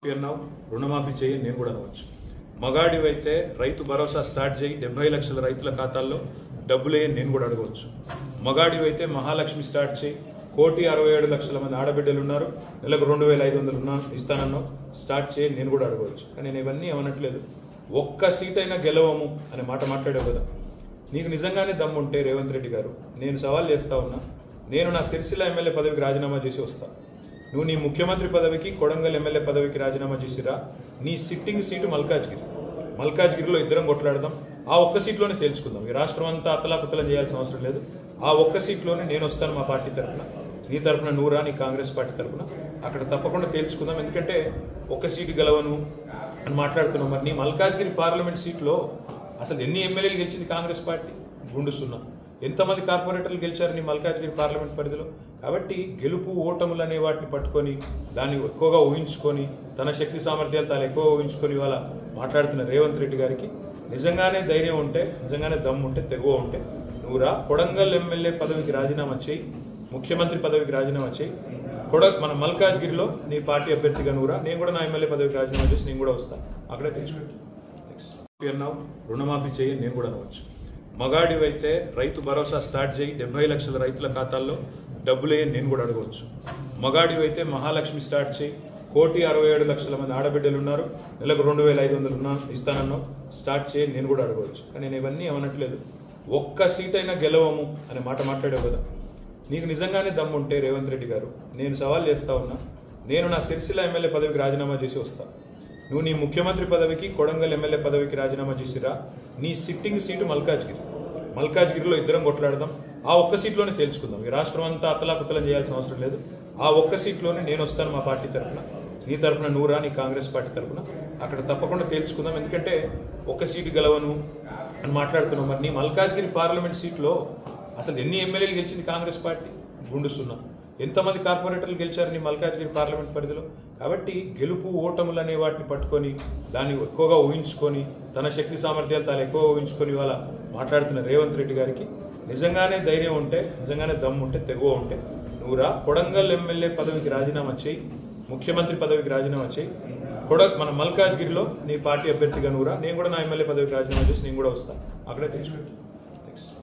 రుణమాఫీ చేయి నేను కూడా అనవచ్చు. మగాడివైతే రైతు భరోసా స్టార్ట్ చేయి 70 లక్షల రైతుల ఖాతాల్లో డబ్బులు వేయని నేను కూడా అడగవచ్చు. మగాడివైతే మహాలక్ష్మి స్టార్ట్ చేయి 1,67,00,000 మంది ఆడబిడ్డలు ఉన్నారు, నెలకు 2,500 ఇస్తానన్నావు, స్టార్ట్ చేయి నేను కూడా అడగవచ్చు. కానీ నేను ఇవన్నీ ఏమనట్లేదు. ఒక్క సీట్ అయినా గెలవము అనే మాట మాట్లాడావు కదా. నీకు నిజంగానే దమ్ముంటే రేవంత్ రెడ్డి గారు, నేను సవాల్ చేస్తా ఉన్నా, నేను నా సిరిసిల్ల ఎమ్మెల్యే పదవికి రాజీనామా చేసి వస్తా. నువ్వు నీ ముఖ్యమంత్రి పదవికి, కొడంగల్ ఎమ్మెల్యే పదవికి రాజీనామా చేసిరా. నీ సిట్టింగ్ సీటు మల్కాజ్గిరిలో ఇద్దరం కొట్లాడదాం. ఆ ఒక్క సీట్లోనే తేల్చుకుందాం. ఈ రాష్ట్రం అంతా అతలాకుతలం చేయాల్సిన అవసరం లేదు. ఆ ఒక్క సీట్లోనే నేను వస్తాను మా పార్టీ తరఫున, నీ తరఫున నువ్వురా, నీ కాంగ్రెస్ పార్టీ తరఫున అక్కడ తప్పకుండా తేల్చుకుందాం. ఎందుకంటే ఒక్క సీటు గెలవను అని మాట్లాడుతున్నాం. మరి నీ మల్కాజ్గిరి పార్లమెంట్ సీట్లో అసలు ఎన్ని ఎమ్మెల్యేలు గెలిచింది కాంగ్రెస్ పార్టీ? గుండు సున్నా. ఎంతమంది కార్పొరేటర్లు గెలిచారు నీ మల్కాజ్గిరి పార్లమెంట్ పరిధిలో? కాబట్టి గెలుపు ఓటములు అనే వాటిని పట్టుకొని దాన్ని ఎక్కువగా ఊహించుకొని, తన శక్తి సామర్థ్యాలు తాను ఎక్కువ ఊహించుకొని ఇవాళ మాట్లాడుతున్న రేవంత్ రెడ్డి గారికి నిజంగానే ధైర్యం ఉంటే, నిజంగానే దమ్ము ఉంటే, తెగువ ఉంటే నువ్వురా, కొడంగల్ ఎమ్మెల్యే పదవికి రాజీనామా చేయి, ముఖ్యమంత్రి పదవికి రాజీనామా చేయి. మన మల్కాజ్గిరిలో నీ పార్టీ అభ్యర్థిగా నువ్వురా, నేను కూడా నా ఎమ్మెల్యే పదవికి రాజీనామా చేసి నేను కూడా వస్తాను. అక్కడే తెచ్చుకుంటాను. రుణమాఫీ చేయి నేను కూడా అనవచ్చు. మగాడివైతే రైతు భరోసా స్టార్ట్ చేయి 70 లక్షల రైతుల ఖాతాల్లో డబ్బులు వేయని నేను కూడా అడగవచ్చు. మగాడివైతే మహాలక్ష్మి స్టార్ట్ చేయి 1,67,00,000 మంది ఆడబిడ్డలు ఉన్నారు, నెలకు 2,500 ఇస్తానన్నావు, స్టార్ట్ చేయి నేను కూడా అడగవచ్చు. కానీ నేను ఇవన్నీ ఏమనట్లేదు. ఒక్క సీట్ అయినా గెలవము అనే మాట మాట్లాడావు కదా. నీకు నిజంగానే దమ్ముంటే రేవంత్ రెడ్డి గారు, నేను సవాల్ చేస్తా ఉన్నా, నేను నా సిరిసిల్ల ఎమ్మెల్యే పదవికి రాజీనామా చేసి వస్తా. నువ్వు నీ ముఖ్యమంత్రి పదవికి, కొడంగల్ ఎమ్మెల్యే పదవికి రాజీనామా చేసిరా. నీ సిట్టింగ్ సీటు మల్కాజ్గిరిలో ఇద్దరం కొట్లాడదాం. ఆ ఒక్క సీట్లోనే తేల్చుకుందాం. ఈ రాష్ట్రం అంతా అతలాకుతలం చేయాల్సిన అవసరం లేదు. ఆ ఒక్క సీట్లోనే నేను వస్తాను మా పార్టీ తరఫున, నీ తరఫున నువ్వురా, నీ కాంగ్రెస్ పార్టీ తరఫున అక్కడ తప్పకుండా తేల్చుకుందాం. ఎందుకంటే ఒక్క సీటు గెలవను అని మాట్లాడుతున్నావు. మరి నీ మల్కాజ్గిరి పార్లమెంట్ సీట్లో అసలు ఎన్ని ఎమ్మెల్యేలు గెలిచింది కాంగ్రెస్ పార్టీ? గుండు సున్నా. ఎంతమంది కార్పొరేటర్లు గెలిచారు నీ మల్కాజ్గిరి పార్లమెంట్ పరిధిలో? కాబట్టి గెలుపు ఓటములు అనే వాటిని పట్టుకొని దాన్ని ఎక్కువగా ఊహించుకొని, తన శక్తి సామర్థ్యాలు తాను ఎక్కువ ఊహించుకొని ఇవాళ మాట్లాడుతున్న రేవంత్ రెడ్డి గారికి నిజంగానే ధైర్యం ఉంటే, నిజంగానే దమ్ము ఉంటే, తెగువ ఉంటే నువ్వురా, కొడంగల్ ఎమ్మెల్యే పదవికి రాజీనామా చేయి, ముఖ్యమంత్రి పదవికి రాజీనామా చేయి. మన మల్కాజ్గిరిలో నీ పార్టీ అభ్యర్థిగా నువ్వురా, నేను కూడా నా ఎమ్మెల్యే పదవికి రాజీనామా చేసి నేను కూడా వస్తాను. అక్కడే తెచ్చుకుంటాను.